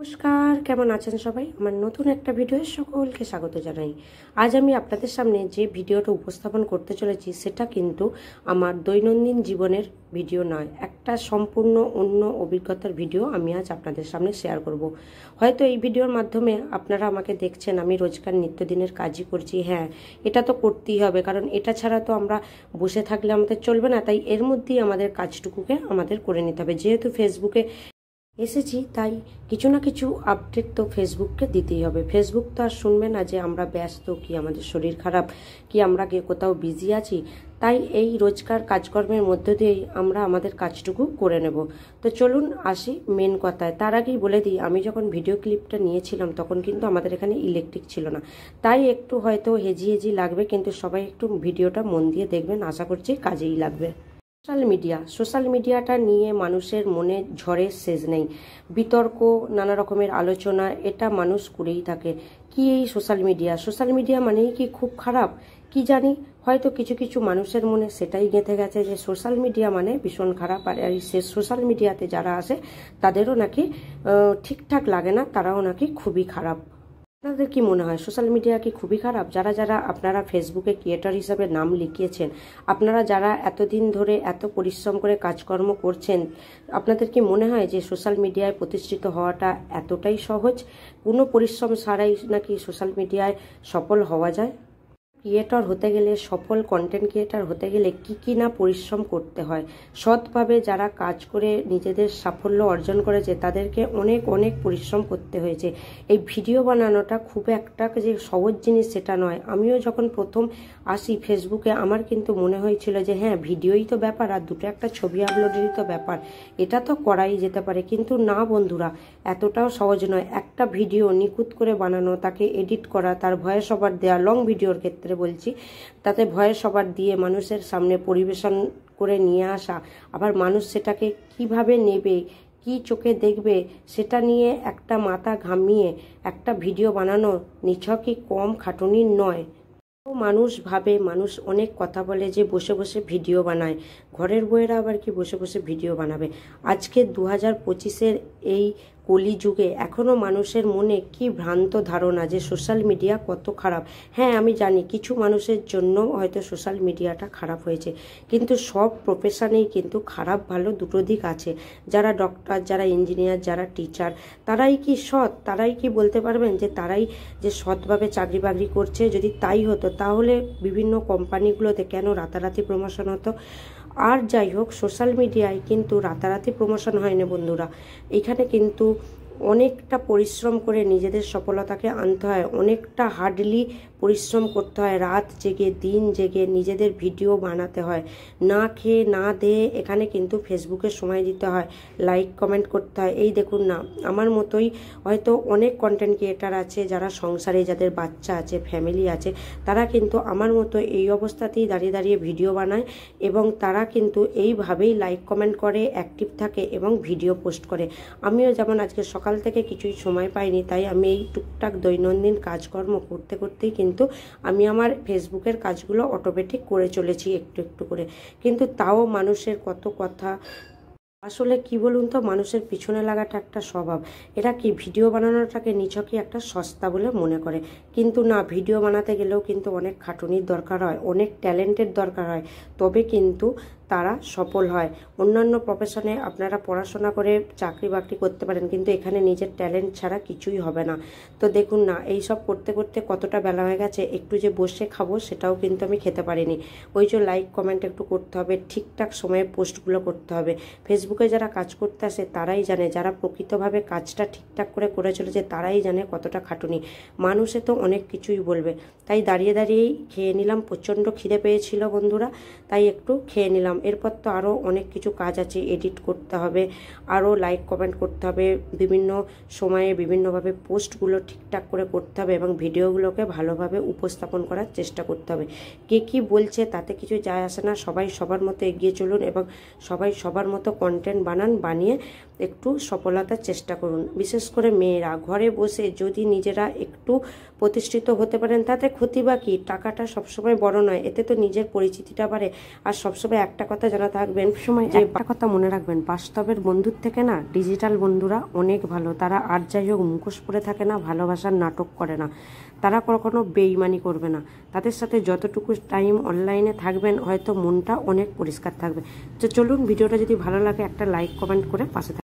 নমস্কার, কেমন আছেন সবাই? আমার নতুন একটা ভিডিও에 সকলকে স্বাগত জানাই। আজ আমি আপনাদের সামনে যে ভিডিওটা উপস্থাপন করতে চলেছি সেটা কিন্তু আমার দৈনন্দিন জীবনের ভিডিও নয়, একটা সম্পূর্ণ অন্য অভিজ্ঞতার ভিডিও আমি আজ আপনাদের সামনে শেয়ার করব। হয়তো এই ভিডিওর মাধ্যমে আপনারা আমাকে দেখছেন আমি রোজকার নিত্যদিনের কাজই করছি। হ্যাঁ, এটা তো করতেই হবে, কারণ এটা ছাড়া তো আমরা বসে থাকলে আমাদের চলবে না। তাই এর মধ্যেই আমাদের কাজটুকুকে আমাদের করে নিতে হবে। যেহেতু ফেসবুকে এসেছি তাই কিছু না কিছু আপডেট তো ফেসবুককে দিতেই হবে। ফেসবুক তো আর শুনবে না যে আমরা ব্যস্ত, কি আমাদের শরীর খারাপ, কি আমরা কোথাও বিজি আছি। তাই এই রোজকার কাজকর্মের মধ্য দিয়েই আমরা আমাদের কাজটুকু করে নেব। তো চলুন আসি মেন কথায়। তার আগেই বলে দিই, আমি যখন ভিডিও ক্লিপটা নিয়েছিলাম তখন কিন্তু আমাদের এখানে ইলেকট্রিক ছিল না, তাই একটু হয়তো হেজি হেজি লাগবে, কিন্তু সবাই একটু ভিডিওটা মন দিয়ে দেখবেন, আশা করছি কাজেই লাগবে। সোশ্যাল মিডিয়াটা নিয়ে মানুষের মনে ঝড়ের শেষ নেই। বিতর্ক, নানা রকমের আলোচনা, এটা মানুষ করেই থাকে। কি এই সোশ্যাল মিডিয়া মানেই কি খুব খারাপ? কি জানি, হয়তো কিছু কিছু মানুষের মনে সেটাই গেঁথে গেছে যে সোশ্যাল মিডিয়া মানে ভীষণ খারাপ। আর এই সোশ্যাল মিডিয়াতে যারা আসে তাদেরও নাকি ঠিকঠাক লাগে না, তারাও নাকি খুবই খারাপ। আপনাদের কি মনে হয় সোশ্যাল মিডিয়া কি খুবই খারাপ? যারা যারা আপনারা ফেসবুকে ক্রিয়েটর হিসাবে নাম লিখিয়েছেন, আপনারা যারা এতদিন ধরে এত পরিশ্রম করে কাজকর্ম করছেন, আপনাদের কি মনে হয় যে সোশ্যাল মিডিয়ায় প্রতিষ্ঠিত হওয়াটা এতটাই সহজ? কোনো পরিশ্রম ছাড়াই নাকি সোশ্যাল মিডিয়ায় সফল হওয়া যায়? ক্রিয়েটর হতে গেলে, সফল কন্টেন্ট ক্রিয়েটর হতে গেলে কি কি না পরিশ্রম করতে হয়। সৎভাবে যারা কাজ করে নিজেদের সাফল্য অর্জন করেছে তাদেরকে অনেক অনেক পরিশ্রম করতে হয়েছে। এই ভিডিও বানানোটা খুব একটা যে সহজ জিনিস সেটা নয়। আমিও যখন প্রথম আসি ফেসবুকে, আমার কিন্তু মনে হয়েছিল যে হ্যাঁ, ভিডিওই তো ব্যাপার, আর দুটো একটা ছবি আপলোডেরই তো ব্যাপার, এটা তো করাই যেতে পারে। কিন্তু না বন্ধুরা, এতটাও সহজ নয়। একটা ভিডিও নিখুঁত করে বানানো, তাকে এডিট করা, তার ভয়েস ওভার দেওয়া, লং ভিডিওর ক্ষেত্রে বলছি, তাতে ভয়েস ওভার দিয়ে মানুষের সামনে পরিবেশন করে নিয়ে আসা, আবার মানুষ সেটাকে কিভাবে নেবে, কি চোখে দেখবে, সেটা নিয়ে একটা মাথা ঘামিয়ে একটা ভিডিও বানানো নিছকই কম খাটুনির নয়। মানুষ ভাবে, মানুষ অনেক কথা বলে যে বসে বসে ভিডিও বানায়, ঘরের বউয়েরা আবার কি বসে বসে ভিডিও বানাবে? আজকে 2025-এর এই কলিযুগে এখনো মানুষের মনে কি ভ্রান্ত ধারণা যে সোশ্যাল মিডিয়া কত খারাপ। হ্যাঁ, আমি জানি কিছু মানুষের জন্য হয়তো সোশ্যাল মিডিয়াটা খারাপ হয়েছে, কিন্তু সব প্রফেশনেই কিন্তু খারাপ ভালো দুটো দিক আছে। যারা ডক্টর, যারা ইঞ্জিনিয়ার, যারা টিচার, তারাই কি সৎ? তারাই কি বলতে পারবেন যে তারাই যে সৎভাবে চাকরি বাকরি করছে? যদি তাই হতো তাহলে বিভিন্ন কোম্পানিগুলোতে কেন রাতারাতি প্রমোশন হতো? আর যাই হোক, সোশ্যাল মিডিয়ায় কিন্তু রাতারাতি প্রমোশন হয় না বন্ধুরা। এখানে কিন্তু অনেকটা পরিশ্রম করে নিজেদের সফলতাকে আনতে হয়, অনেকটা হার্ডলি পরিশ্রম করতে হয়, রাত জেগে দিন জেগে নিজেদের ভিডিও বানাতে হয়, না খেয়ে না দেয়ে এখানে কিন্তু ফেসবুকে সময় দিতে হয়, লাইক কমেন্ট করতে হয়। এই দেখুন না, আমার মতোই হয়তো অনেক কন্টেন্ট ক্রিয়েটার আছে যারা সংসারে, যাদের বাচ্চা আছে, ফ্যামিলি আছে, তারা কিন্তু আমার মতো এই অবস্থাতেই দাঁড়িয়ে দাঁড়িয়ে ভিডিও বানায়, এবং তারা কিন্তু এইভাবেই লাইক কমেন্ট করে, অ্যাক্টিভ থাকে এবং ভিডিও পোস্ট করে। আমিও যেমন আজকে সকাল থেকে কিছুই সময় পাইনি, তাই আমি এই টুকটাক দৈনন্দিন কাজকর্ম করতে করতেই কিন্তু আমি আমার ফেসবুকের কাজগুলো অটোমেটিক করে চলেছি একটু একটু করে। কিন্তু তাও মানুষের কত কথা। আসলে কি বলুন তো, মানুষের পিছনে লাগাটা একটা স্বভাব। এরা কি ভিডিও বানানোটাকে নিছকই একটা সস্তা বলে মনে করে, কিন্তু না, ভিডিও বানাতে গেলেও কিন্তু অনেক খাটুনির দরকার হয়, অনেক ট্যালেন্টের দরকার হয়, তবে কিন্তু তারা সফল হয়। অন্যান্য প্রফেশনে আপনারা পড়াশোনা করে চাকরি বাকরি করতে পারেন, কিন্তু এখানে নিজের ট্যালেন্ট ছাড়া কিছুই হবে না। তো দেখুন না, এই সব করতে করতে কতটা বেলা হয়ে গেছে, একটু যে বসে খাবো সেটাও কিন্তু আমি খেতে পারিনি। ওই যে লাইক কমেন্ট একটু করতে হবে, ঠিকঠাক সময়ে পোস্টগুলো করতে হবে। ফেসবুকে যারা কাজ করতে আসে তারাই জানে, যারা প্রকৃতভাবে কাজটা ঠিকঠাক করে করে চলেছে তারাই জানে কতটা খাটুনি। মানুষে তো অনেক কিছুই বলবে, তাই দাঁড়িয়ে দাঁড়িয়েই খেয়ে নিলাম। প্রচণ্ড খিদে পেয়েছিল বন্ধুরা, তাই একটু খেয়ে নিলাম। এরপর তো আরও অনেক কিছু কাজ আছে, এডিট করতে হবে, আরও লাইক কমেন্ট করতে হবে, বিভিন্ন সময়ে বিভিন্নভাবে পোস্টগুলো ঠিকঠাক করে করতে হবে, এবং ভিডিওগুলোকে ভালোভাবে উপস্থাপন করার চেষ্টা করতে হবে। কে কী বলছে তাতে কিছু যায় আসে না, সবাই সবার মতো এগিয়ে চলুন এবং সবাই সবার মতো কন্টেন্ট বানান, বানিয়ে একটু সফলতার চেষ্টা করুন। বিশেষ করে মেয়েরা ঘরে বসে যদি নিজেরা একটু প্রতিষ্ঠিত হতে পারেন তাতে ক্ষতি বা কি, টাকাটা সবসময় বড় নয়, এতে তো নিজের পরিচিতিটা বাড়ে। আর সবসময় একটা কথা জানা থাকবেন, সময় একটা কথা মনে রাখবেন, বাস্তবের বন্ধুর থেকে না ডিজিটাল বন্ধুরা অনেক ভালো। তারা আর যাই হোক মুখোশ পরে থাকে না, ভালোবাসার নাটক করে না, তারা কখনো বেইমানি করবে না। তাদের সাথে যতটুকু টাইম অনলাইনে থাকবেন হয়তো মনটা অনেক পরিষ্কার থাকবে। তো চলুন, ভিডিওটা যদি ভালো লাগে একটা লাইক কমেন্ট করে পাশে